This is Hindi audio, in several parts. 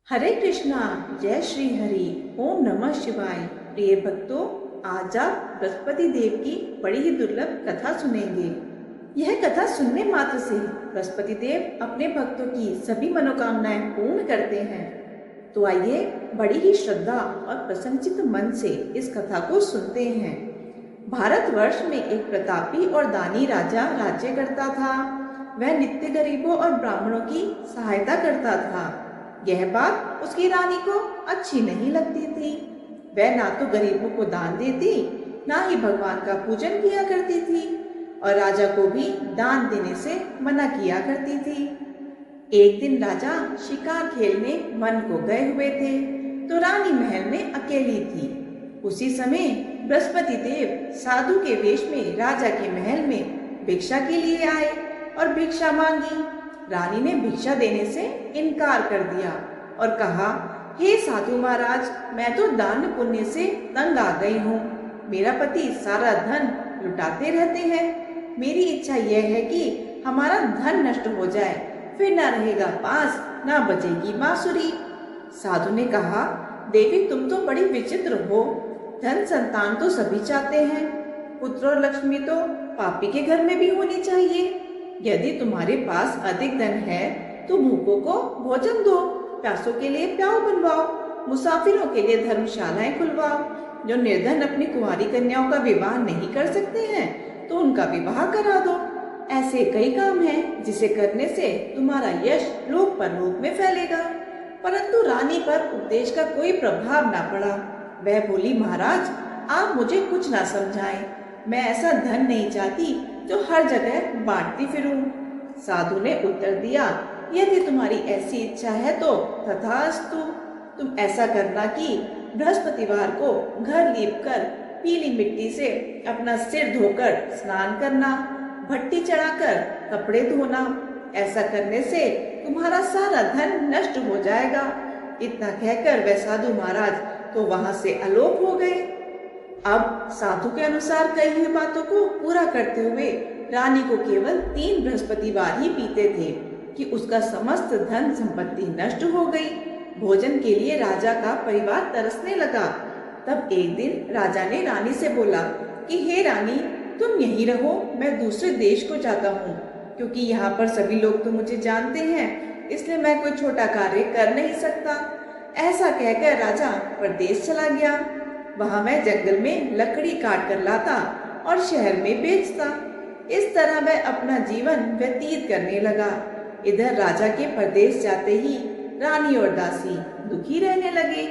हरे कृष्णा। जय श्री हरि। ओम नमः शिवाय। प्रिय भक्तों, आज आप बृहस्पति देव की बड़ी ही दुर्लभ कथा सुनेंगे। यह कथा सुनने मात्र से बृहस्पति देव अपने भक्तों की सभी मनोकामनाएं पूर्ण करते हैं। तो आइए बड़ी ही श्रद्धा और प्रसन्नचित्त मन से इस कथा को सुनते हैं। भारतवर्ष में एक प्रतापी और दानी राजा राज्य करता था। वह नित्य गरीबों और ब्राह्मणों की सहायता करता था। यह बात उसकी रानी को अच्छी नहीं लगती थी। वह ना तो गरीबों को दान देती, ना ही भगवान का पूजन किया करती थी और राजा को भी दान देने से मना किया करती थी। एक दिन राजा शिकार खेलने वन को गए हुए थे, तो रानी महल में अकेली थी। उसी समय बृहस्पति देव साधु के वेश में राजा के महल में भिक्षा के लिए आए और भिक्षा मांगी। रानी ने भिक्षा देने से इनकार कर दिया और कहा, हे साधु महाराज, मैं तो दान पुण्य से तंग आ गई हूँ। मेरा पति सारा धन लुटाते रहते हैं। मेरी इच्छा यह है कि हमारा धन नष्ट हो जाए, फिर ना रहेगा पास, ना बजेगी बांसुरी। साधु ने कहा, देवी तुम तो बड़ी विचित्र हो। धन संतान तो सभी चाहते हैं, पुत्र और लक्ष्मी तो पापी के घर में भी होनी चाहिए। यदि तुम्हारे पास अधिक धन है तो भूखों को भोजन दो, प्यासों के लिए प्याऊ बनवाओ, मुसाफिरों के लिए धर्मशालाएं खुलवाओ। जो निर्धन अपनी कुंवारी कन्याओं का विवाह नहीं कर सकते हैं तो उनका विवाह करा दो। ऐसे कई काम हैं जिसे करने से तुम्हारा यश लोक परलोक में फैलेगा। परंतु रानी पर उपदेश का कोई प्रभाव ना पड़ा। वह बोली, महाराज आप मुझे कुछ ना समझाएं। मैं ऐसा धन नहीं चाहती जो हर जगह बांटती फिरूं। साधु ने उत्तर दिया, यदि तुम्हारी ऐसी इच्छा है तो तथास्तु। तुम ऐसा करना कि बृहस्पतिवार को घर लीपकर पीली मिट्टी से अपना सिर धोकर स्नान करना, भट्टी चढ़ाकर कपड़े धोना। ऐसा करने से तुम्हारा सारा धन नष्ट हो जाएगा। इतना कहकर वह साधु महाराज तो वहां से अलोप हो गए। अब साधु के अनुसार कही हुई बातों को पूरा करते हुए रानी को केवल 3 बृहस्पतिवार ही बीते थे कि उसका समस्त धन संपत्ति नष्ट हो गई। भोजन के लिए राजा का परिवार तरसने लगा। तब एक दिन राजा ने रानी से बोला कि हे रानी, तुम यहीं रहो, मैं दूसरे देश को जाता हूँ, क्योंकि यहाँ पर सभी लोग तो मुझे जानते हैं, इसलिए मैं कोई छोटा कार्य कर नहीं सकता। ऐसा कहकर राजा परदेश चला गया। वहां मैं जंगल में लकड़ी काट कर लाता और शहर में बेचता। इस तरह वह अपना जीवन व्यतीत करने लगा। इधर राजा के परदेश जाते ही रानी और दासी दुखी रहने लगे।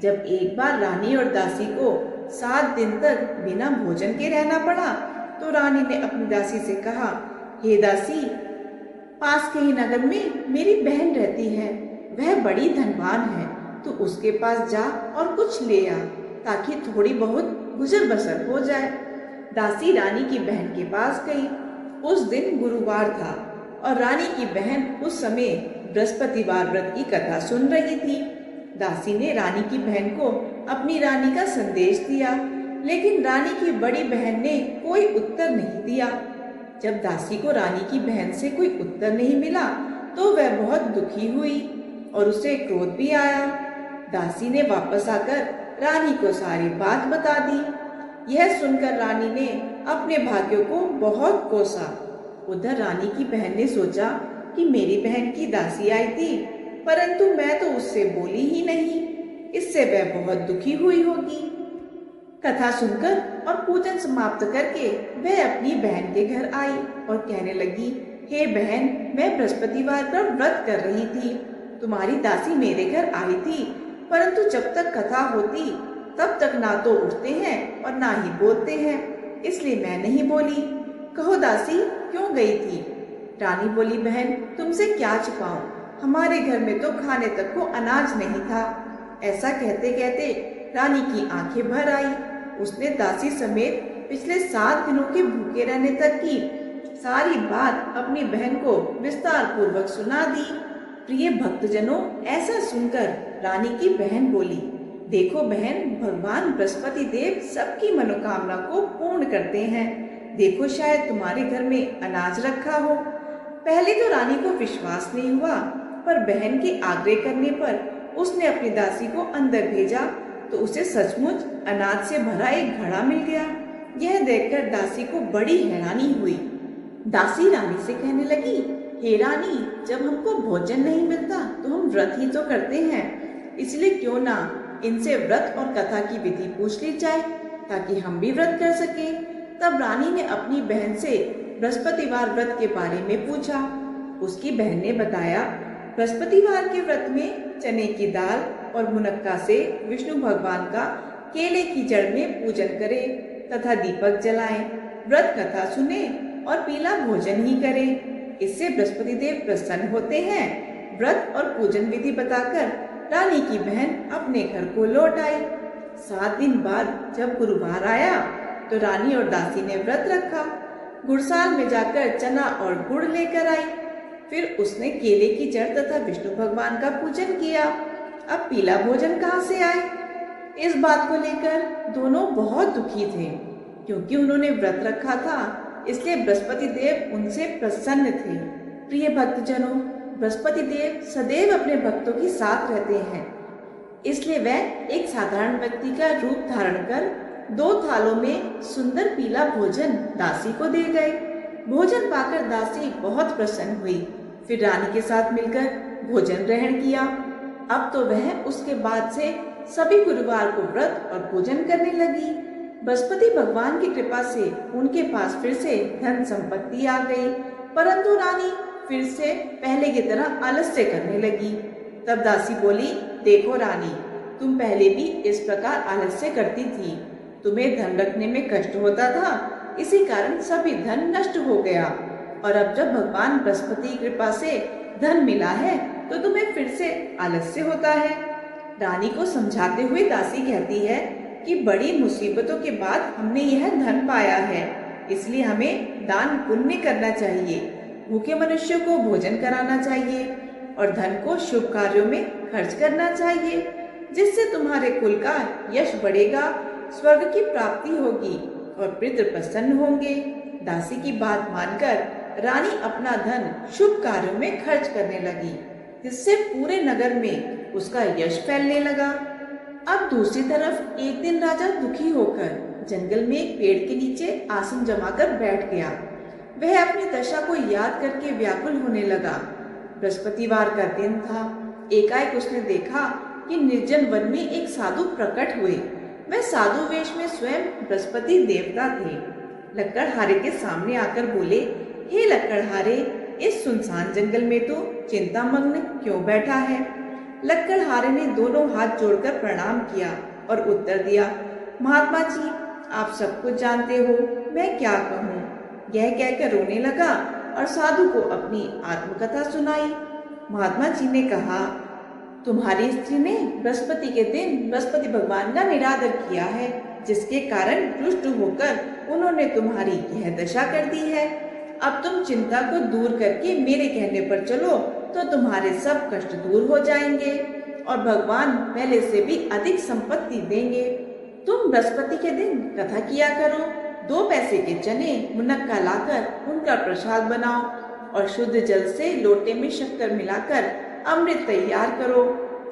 जब एक बार रानी और दासी को 7 दिन तक बिना भोजन के रहना पड़ा, तो रानी ने अपनी दासी से कहा, हे दासी, पास के ही नगर में मेरी बहन रहती है, वह बड़ी धनवान है, तो उसके पास जा और कुछ ले आ, ताकि थोड़ी बहुत गुजर बसर हो जाए। दासी रानी की बहन के पास गई। उस दिन गुरुवार था और रानी की बहन उस समय बृहस्पतिवार व्रत की कथा सुन रही थी। दासी ने रानी की बहन को अपनी रानी का संदेश दिया, लेकिन रानी की बड़ी बहन ने कोई उत्तर नहीं दिया। जब दासी को रानी की बहन से कोई उत्तर नहीं मिला तो वह बहुत दुखी हुई और उसे क्रोध भी आया। दासी ने वापस आकर रानी को सारी बात बता दी। यह सुनकर रानी ने अपने भाग्यों को बहुत कोसा। उधर रानी की बहन ने सोचा कि मेरी बहन की दासी आई थी, परंतु मैं तो उससे बोली ही नहीं, इससे वह बहुत दुखी हुई होगी। कथा सुनकर और पूजन समाप्त करके वह अपनी बहन के घर आई और कहने लगी, हे बहन, मैं बृहस्पतिवार का व्रत कर रही थी। तुम्हारी दासी मेरे घर आई थी, परंतु जब तक कथा होती तब तक ना तो उठते हैं और ना ही बोलते हैं, इसलिए मैं नहीं बोली। कहो दासी, क्यों गई थी? रानी बोली, बहन तुमसे क्या छुपाऊं, हमारे घर में तो खाने तक को अनाज नहीं था। ऐसा कहते कहते रानी की आंखें भर आई। उसने दासी समेत पिछले 7 दिनों के भूखे रहने तक की सारी बात अपनी बहन को विस्तार पूर्वक सुना दी। प्रिय भक्तजनों, ऐसा सुनकर रानी की बहन बोली, देखो बहन, भगवान बृहस्पति देव सबकी मनोकामना को पूर्ण करते हैं। देखो शायद तुम्हारे घर में अनाज रखा हो। पहले तो रानी को विश्वास नहीं हुआ, पर बहन के आग्रह करने पर उसने अपनी दासी को अंदर भेजा तो उसे सचमुच अनाज से भरा एक घड़ा मिल गया। यह देखकर दासी को बड़ी हैरानी हुई। दासी रानी से कहने लगी, हे रानी, जब हमको भोजन नहीं मिलता तो हम व्रत ही तो करते हैं, इसलिए क्यों ना इनसे व्रत और कथा की विधि पूछ ली जाए ताकि हम भी व्रत कर सकें। तब रानी ने अपनी बहन से बृहस्पतिवार व्रत के बारे में पूछा। उसकी बहन ने बताया, बृहस्पतिवार के व्रत में चने की दाल और मुनक्का से विष्णु भगवान का केले की जड़ में पूजन करें तथा दीपक जलाएं, व्रत कथा सुने और पीला भोजन ही करें। इससे बृहस्पति देव प्रसन्न होते हैं। व्रत और पूजन विधि बताकर रानी की बहन अपने घर को लौट आई। 7 दिन बाद जब गुरुवार आया तो रानी और दासी ने व्रत रखा। गुड़साल में जाकर चना और गुड़ लेकर आई। फिर उसने केले की जड़ तथा विष्णु भगवान का पूजन किया। अब पीला भोजन कहाँ से आए? इस बात को लेकर दोनों बहुत दुखी थे, क्योंकि उन्होंने व्रत रखा था, इसलिए बृहस्पति देव उनसे प्रसन्न थे। प्रिय भक्तजनों, बृहस्पति देव सदैव अपने भक्तों के साथ रहते हैं, इसलिए वह एक साधारण व्यक्ति का रूप धारण कर 2 थालों में सुंदर पीला भोजन दासी को दे गए। भोजन पाकर दासी बहुत प्रसन्न हुई। फिर रानी के साथ मिलकर भोजन ग्रहण किया। अब तो वह उसके बाद से सभी गुरुवार को व्रत और पूजन करने लगी। बृहस्पति भगवान की कृपा से उनके पास फिर से धन संपत्ति आ गई, परंतु रानी फिर से पहले की तरह आलस्य करने लगी। तब दासी बोली, देखो रानी, तुम पहले भी इस प्रकार आलस्य करती थी। तुम्हें धन रखने में कष्ट होता था, इसी कारण सभी धन नष्ट हो गया, और अब जब भगवान बृहस्पति की कृपा से धन मिला है तो तुम्हें फिर से आलस्य होता है। रानी को समझाते हुए दासी कहती है कि बड़ी मुसीबतों के बाद हमने यह धन पाया है, इसलिए हमें दान पुण्य करना चाहिए, भूखे मनुष्यों को भोजन कराना चाहिए और धन को शुभ कार्यों में खर्च करना चाहिए, जिससे तुम्हारे कुल का यश बढ़ेगा, स्वर्ग की प्राप्ति होगी और पितृ प्रसन्न होंगे। दासी की बात मानकर रानी अपना धन शुभ कार्यों में खर्च करने लगी, जिससे पूरे नगर में उसका यश फैलने लगा। अब दूसरी तरफ एक दिन राजा दुखी होकर जंगल में एक पेड़ के नीचे आसन जमाकर बैठ गया। वह अपनी दशा को याद करके व्याकुल होने लगा। बृहस्पतिवार का दिन था। एकाएक उसने देखा कि निर्जन वन में एक साधु प्रकट हुए। वह साधु वेश में स्वयं बृहस्पति देवता थे। लक्कड़हारे के सामने आकर बोले, हे लक्कड़हारे, इस सुनसान जंगल में तो चिंतामग्न क्यों बैठा है? लक्कड़हारे ने दोनों हाथ जोड़कर प्रणाम किया और उत्तर दिया, महात्मा जी, आप सब कुछ जानते हो, मैं क्या कहूँ। यह कहकर रोने लगा और साधु को अपनी आत्मकथा सुनाई। महात्मा जी ने कहा, तुम्हारी स्त्री ने बृहस्पति के दिन बृहस्पति भगवान का निरादर किया है, जिसके कारण रुष्ट होकर उन्होंने तुम्हारी यह दशा कर दी है। अब तुम चिंता को दूर करके मेरे कहने पर चलो तो तुम्हारे सब कष्ट दूर हो जाएंगे और भगवान पहले से भी अधिक संपत्ति देंगे। तुम बृहस्पति के दिन कथा किया करो, 2 पैसे के चने मुनक्का लाकर उनका प्रसाद बनाओ और शुद्ध जल से लोटे में शक्कर मिलाकर अमृत तैयार करो।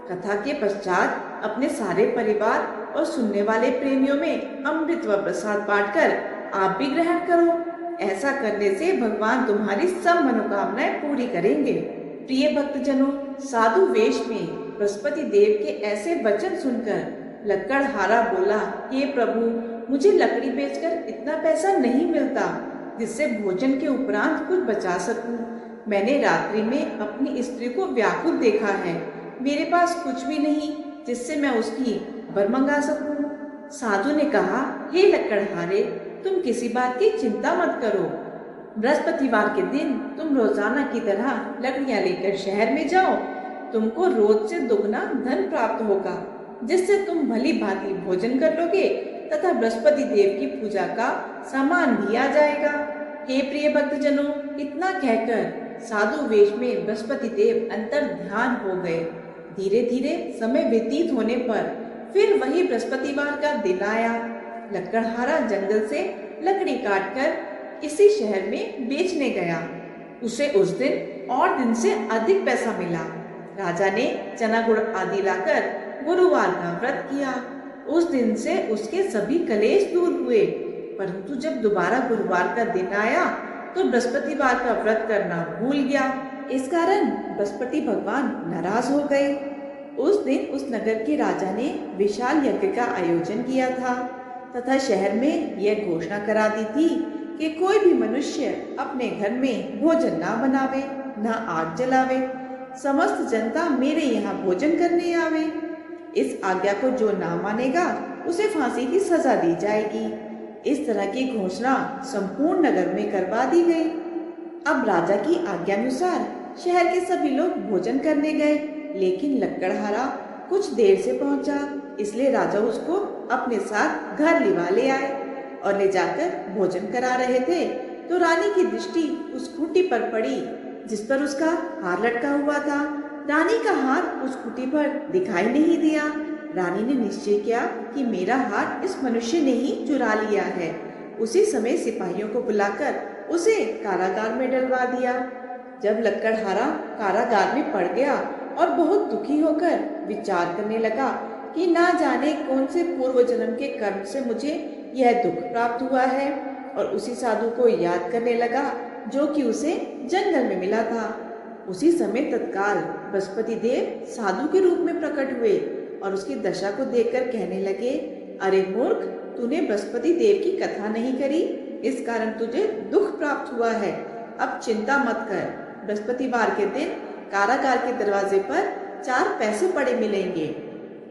कथा के पश्चात अपने सारे परिवार और सुनने वाले प्रेमियों में अमृत व प्रसाद बांटकर आप भी ग्रहण करो। ऐसा करने से भगवान तुम्हारी सब मनोकामनाएं पूरी करेंगे। प्रिय भक्तजनों, साधु वेश में बृहस्पति देव के ऐसे वचन सुनकर लक्कड़हारा बोला, हे प्रभु, मुझे लकड़ी बेचकर इतना पैसा नहीं मिलता जिससे भोजन के उपरांत कुछ बचा सकूं। मैंने रात्रि में अपनी स्त्री को व्याकुल देखा है। मेरे पास कुछ भी नहीं जिससे मैं उसकी खबर मंगा सकूं। साधु ने कहा, हे लक्कड़हारे, तुम किसी बात की चिंता मत करो। बृहस्पतिवार के दिन तुम रोजाना की तरह लकड़ियां लेकर शहर में जाओ। तुमको रोज से दुगना धन प्राप्त होगा, जिससे तुम भली भांति भोजन कर लोगे तथा बृहस्पति देव की पूजा का सामान भी आ जाएगा। हे प्रिय भक्तजनों, इतना कहकर साधु वेश में बृहस्पति देव अंतर ध्यान हो गए। धीरे धीरे समय व्यतीत होने पर फिर वही बृहस्पतिवार का दिन आया। लक्कड़हारा जंगल से लकड़ी काटकर इसी शहर में बेचने गया। उसे उस दिन और दिन से अधिक पैसा मिला। राजा ने चना गुड़ आदि लाकर गुरुवार का व्रत किया। उस दिन से उसके सभी कलेश दूर हुए। परंतु जब दोबारा गुरुवार का दिन आया तो बृहस्पतिवार का व्रत करना भूल गया। इस कारण बृहस्पति भगवान नाराज हो गए। उस दिन उस नगर के राजा ने विशाल यज्ञ का आयोजन किया था तथा शहर में यह घोषणा करा दी थी कि कोई भी मनुष्य अपने घर में भोजन ना बनावे, ना आग जलावे। समस्त जनता मेरे यहाँ भोजन करने आवे। इस आज्ञा को जो ना मानेगा उसे फांसी की सजा दी जाएगी। इस तरह की घोषणा संपूर्ण नगर में करवा दी गई। अब राजा की आज्ञानुसार शहर के सभी लोग भोजन करने गए, लेकिन लक्कड़हारा कुछ देर से पहुंचा, इसलिए राजा उसको अपने साथ घर लिवा ले आए और ले जाकर भोजन करा रहे थे तो रानी की दृष्टि उस खूंटी पर पड़ी जिस पर उसका हार लटका हुआ था। रानी का हार उस खूंटी पर दिखाई नहीं दिया। रानी ने निश्चय किया कि मेरा हार इस मनुष्य ने ही चुरा लिया है। उसी समय सिपाहियों को बुलाकर उसे कारागार में डलवा दिया। जब लक्कड़हारा कारागार में पड़ गया और बहुत दुखी होकर विचार करने लगा कि ना जाने कौन से पूर्व जन्म के कर्म से मुझे यह दुख प्राप्त हुआ है, और उसी साधु को याद करने लगा जो कि उसे जंगल में मिला था। उसी समय तत्काल बृहस्पति देव साधु के रूप में प्रकट हुए और उसकी दशा को देखकर कहने लगे, अरे मूर्ख, तूने बृहस्पति देव की कथा नहीं करी, इस कारण तुझे दुख प्राप्त हुआ है। अब चिंता मत कर, बृहस्पतिवार के दिन कारागार के दरवाजे पर 4 पैसे पड़े मिलेंगे।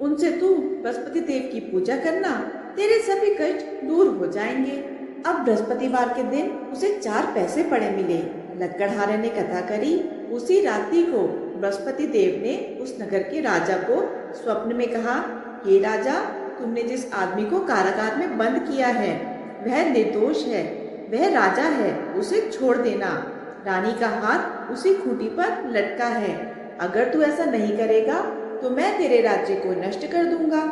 उनसे तू बृहस्पति देव की पूजा करना, तेरे सभी कष्ट दूर हो जाएंगे। अब बृहस्पतिवार के दिन उसे 4 पैसे पड़े मिले। लक्कड़हारे ने कथा करी। उसी रात्रि को बृहस्पति देव ने उस नगर के राजा को स्वप्न में कहा, हे राजा, तुमने जिस आदमी को कारागार में बंद किया है वह निर्दोष है, वह राजा है, उसे छोड़ देना। रानी का हाथ उसी खूंटी पर लटका है। अगर तू ऐसा नहीं करेगा तो मैं तेरे राज्य को नष्ट कर दूंगा।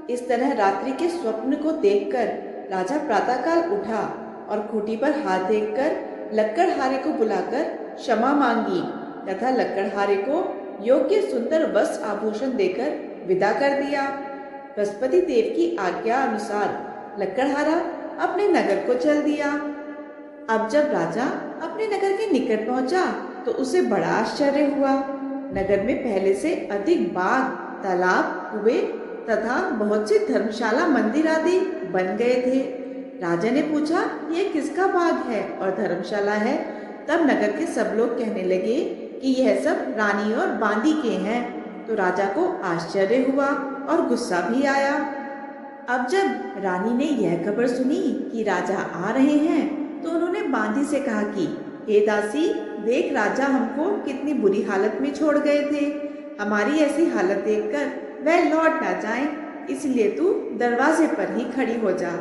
इस तरह रात्रि के स्वप्न को देखकर राजा प्रातःकाल उठा और खूंटी पर हाथ देखकर लक्कड़हारे को बुलाकर क्षमा मांगी तथा लक्कड़हारे को योग्य सुंदर वस्त्र आभूषण देकर विदा कर दिया। बृहस्पति देव की आज्ञा अनुसार लक्कड़हारा अपने नगर को चल दिया। अब जब राजा अपने नगर के निकट पहुंचा तो उसे बड़ा आश्चर्य हुआ। नगर में पहले से अधिक बाग, तालाब, कुएं तथा बहुत से धर्मशाला, मंदिर आदि बन गए थे। राजा ने पूछा, ये किसका बाग है और धर्मशाला है? तब नगर के सब लोग कहने लगे कि यह सब रानी और बांदी के हैं। तो राजा को आश्चर्य हुआ और गुस्सा भी आया। अब जब रानी ने यह खबर सुनी कि राजा आ रहे हैं तो उन्होंने बांदी से कहा कि हे दासी, देख राजा हमको कितनी बुरी हालत में छोड़ गए थे। हमारी ऐसी हालत देखकर वह लौट ना जाए, इसलिए तू दरवाजे पर ही खड़ी हो जा।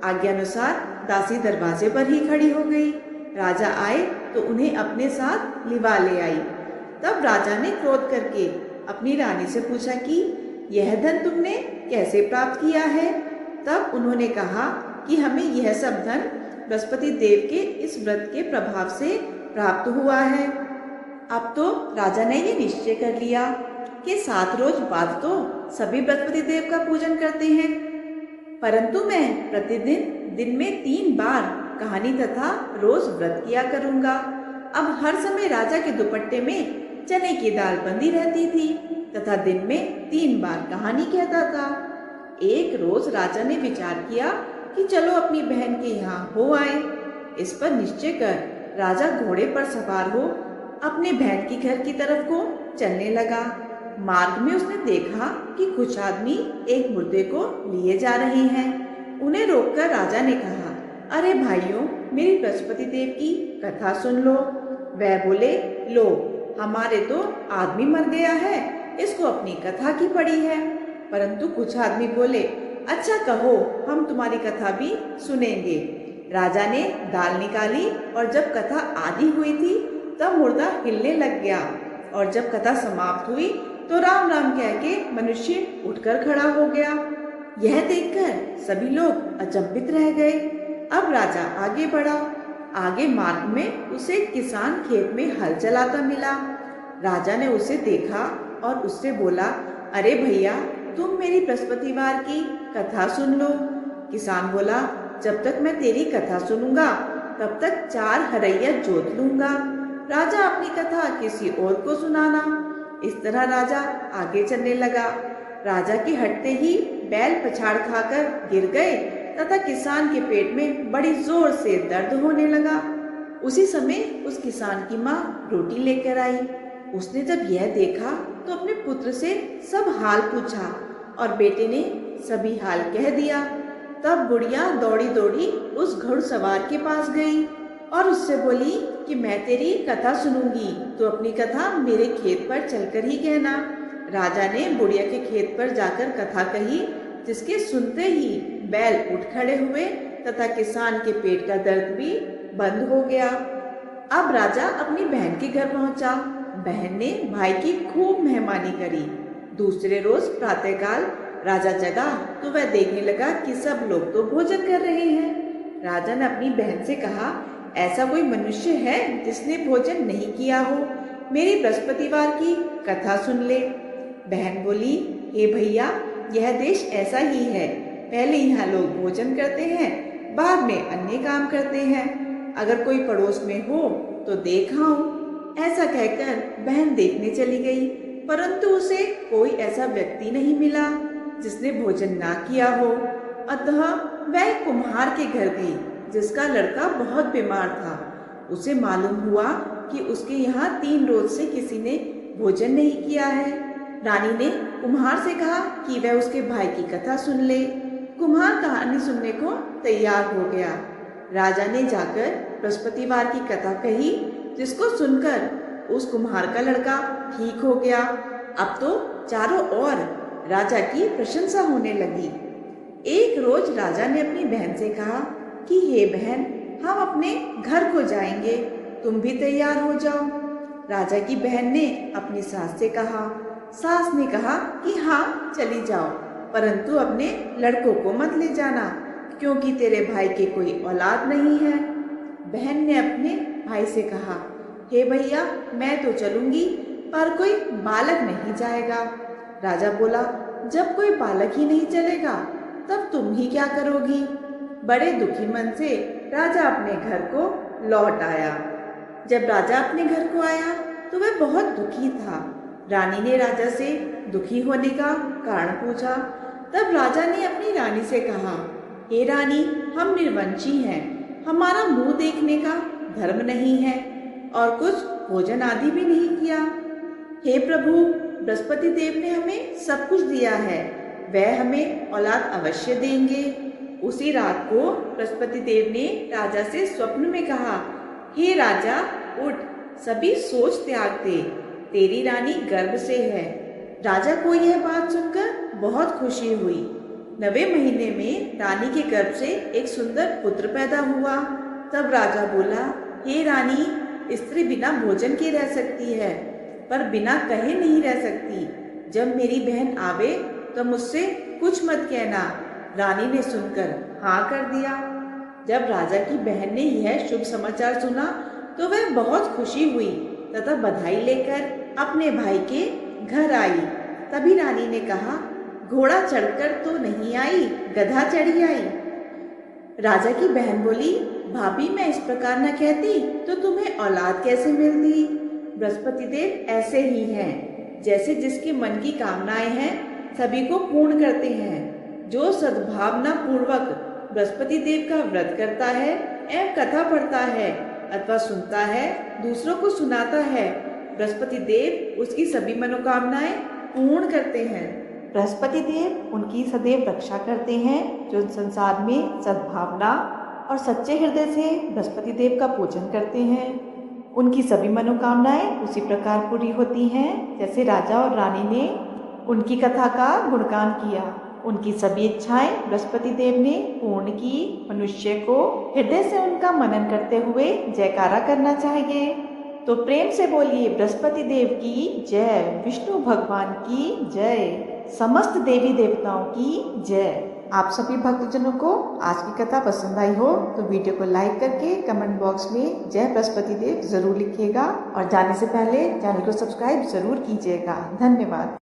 आज्ञानुसार दासी दरवाजे पर ही खड़ी हो गई। राजा आए तो उन्हें अपने साथ लिवा ले आई। तब राजा ने क्रोध करके अपनी रानी से पूछा कि यह धन तुमने कैसे प्राप्त किया है? तब उन्होंने कहा कि हमें यह सब धन बृहस्पति देव के इस व्रत के प्रभाव से प्राप्त हुआ है। अब तो राजा ने ये निश्चय कर लिया कि 7 रोज बाद तो सभी बृहस्पति देव का पूजन करते हैं, परंतु मैं प्रतिदिन दिन में 3 बार कहानी तथा रोज व्रत किया करूंगा। अब हर समय राजा के दुपट्टे में चने की दाल बंधी रहती थी तथा दिन में 3 बार कहानी कहता था। एक रोज राजा ने विचार किया कि चलो अपनी बहन के यहाँ हो आए। इस पर निश्चय कर राजा घोड़े पर सवार हो अपने बहन के घर की तरफ को चलने लगा। मार्ग में उसने देखा कि कुछ आदमी एक मुर्दे को लिए जा रहे हैं। उन्हें रोककर राजा ने कहा, अरे भाइयों, मेरी बृहस्पति देव की कथा सुन लो। वह बोले, लो, हमारे तो आदमी मर गया है, इसको अपनी कथा की पड़ी है। परंतु कुछ आदमी बोले, अच्छा कहो, हम तुम्हारी कथा भी सुनेंगे। राजा ने दाल निकाली और जब कथा आधी हुई थी तब मुर्दा हिलने लग गया, और जब कथा समाप्त हुई तो राम राम कह के मनुष्य उठकर खड़ा हो गया। यह देखकर सभी लोग अचंभित रह गए। अब राजा आगे बढ़ा। आगे मार्ग में उसे किसान खेत में हल चलाता मिला। राजा ने उसे देखा और उससे बोला, अरे भैया, तुम मेरी बृहस्पतिवार की कथा सुन लो। किसान बोला, जब तक मैं तेरी कथा सुनूंगा तब तक 4 हरैया जोत लूंगा। राजा अपनी कथा किसी और को सुनाना। इस तरह राजा आगे चलने लगा। राजा के हटते ही बैल पछाड़ खाकर गिर गए तथा किसान के पेट में बड़ी जोर से दर्द होने लगा। उसी समय उस किसान की माँ रोटी लेकर आई। उसने जब यह देखा तो अपने पुत्र से सब हाल पूछा और बेटे ने सभी हाल कह दिया। तब बुढ़िया दौड़ी दौड़ी उस घुड़सवार के पास गई और उससे बोली कि मैं तेरी कथा सुनूंगी, तो अपनी कथा मेरे खेत पर चलकर ही कहना। राजा ने बुढ़िया के खेत पर जाकर कथा कही, जिसके सुनते ही बैल उठ खड़े हुए तथा किसान के पेट का दर्द भी बंद हो गया। अब राजा अपनी बहन के घर पहुंचा। बहन ने भाई की खूब मेहमानी करी। दूसरे रोज प्रातःकाल राजा जगा तो वह देखने लगा कि सब लोग तो भोजन कर रहे हैं। राजा ने अपनी बहन से कहा, ऐसा कोई मनुष्य है जिसने भोजन नहीं किया हो? मेरी बृहस्पतिवार की कथा सुन ले। बहन बोली, हे भैया, यह देश ऐसा ही है। पहले यहाँ लोग भोजन करते हैं, बाद में अन्य काम करते हैं। अगर कोई पड़ोस में हो तो देख आऊं। ऐसा कहकर बहन देखने चली गई, परंतु उसे कोई ऐसा व्यक्ति नहीं मिला जिसने भोजन ना किया हो। अतः वह कुम्हार के घर गई, जिसका लड़का बहुत बीमार था। उसे मालूम हुआ कि उसके यहाँ 3 रोज से किसी ने भोजन नहीं किया है। रानी ने कुम्हार से कहा कि वह उसके भाई की कथा सुन ले। कुम्हार कहानी सुनने को तैयार हो गया। राजा ने जाकर बृहस्पतिवार की कथा कही, जिसको सुनकर उस कुम्हार का लड़का ठीक हो गया। अब तो चारों ओर राजा की प्रशंसा होने लगी। एक रोज राजा ने अपनी बहन से कहा कि हे बहन, हम अपने घर को जाएंगे, तुम भी तैयार हो जाओ। राजा की बहन ने अपनी सास से कहा। सास ने कहा कि हाँ, चली जाओ, परंतु अपने लड़कों को मत ले जाना, क्योंकि तेरे भाई के कोई औलाद नहीं है। बहन ने अपने भाई से कहा, हे भैया, मैं तो चलूंगी, पर कोई बालक नहीं जाएगा। राजा बोला, जब कोई बालक ही नहीं चलेगा तब तुम ही क्या करोगी? बड़े दुखी मन से राजा अपने घर को लौट आया। जब राजा अपने घर को आया तो वह बहुत दुखी था। रानी ने राजा से दुखी होने का कारण पूछा। तब राजा ने अपनी रानी से कहा, हे रानी, हम निर्वंशी हैं, हमारा मुंह देखने का धर्म नहीं है और कुछ भोजन आदि भी नहीं किया। हे प्रभु, बृहस्पति देव ने हमें सब कुछ दिया है, वह हमें औलाद अवश्य देंगे। उसी रात को बृहस्पति देव ने राजा से स्वप्न में कहा, हे राजा, उठ, सभी सोच त्याग दे, तेरी रानी गर्भ से है। राजा को यह बात सुनकर बहुत खुशी हुई। 9वें महीने में रानी के गर्भ से एक सुंदर पुत्र पैदा हुआ। तब राजा बोला, हे रानी, स्त्री बिना भोजन के रह सकती है, पर बिना कहे नहीं रह सकती। जब मेरी बहन आवे तो मुझसे कुछ मत कहना। रानी ने सुनकर हाँ कर दिया। जब राजा की बहन ने यह शुभ समाचार सुना तो वह बहुत खुशी हुई तथा बधाई लेकर अपने भाई के घर आई। तभी रानी ने कहा, घोड़ा चढ़कर तो नहीं आई, गधा चढ़ी आई। राजा की बहन बोली, भाभी, मैं इस प्रकार न कहती तो तुम्हें औलाद कैसे मिलती? बृहस्पति देव ऐसे ही हैं, जैसे जिसके मन की कामनाएं हैं सभी को पूर्ण करते हैं। जो सद्भावना पूर्वक बृहस्पति देव का व्रत करता है एवं कथा पढ़ता है अथवा सुनता है, दूसरों को सुनाता है, बृहस्पति देव उसकी सभी मनोकामनाएं पूर्ण करते हैं। बृहस्पति देव उनकी सदैव रक्षा करते हैं जो संसार में सद्भावना और सच्चे हृदय से बृहस्पति देव का पूजन करते हैं। उनकी सभी मनोकामनाएं उसी प्रकार पूरी होती हैं जैसे राजा और रानी ने उनकी कथा का गुणगान किया। उनकी सभी इच्छाएं बृहस्पति देव ने पूर्ण की। मनुष्य को हृदय से उनका मनन करते हुए जयकारा करना चाहिए। तो प्रेम से बोलिए, बृहस्पति देव की जय, विष्णु भगवान की जय, समस्त देवी देवताओं की जय। आप सभी भक्तजनों को आज की कथा पसंद आई हो तो वीडियो को लाइक करके कमेंट बॉक्स में जय बृहस्पति देव जरूर लिखिएगा और जाने से पहले चैनल को सब्सक्राइब जरूर कीजिएगा। धन्यवाद।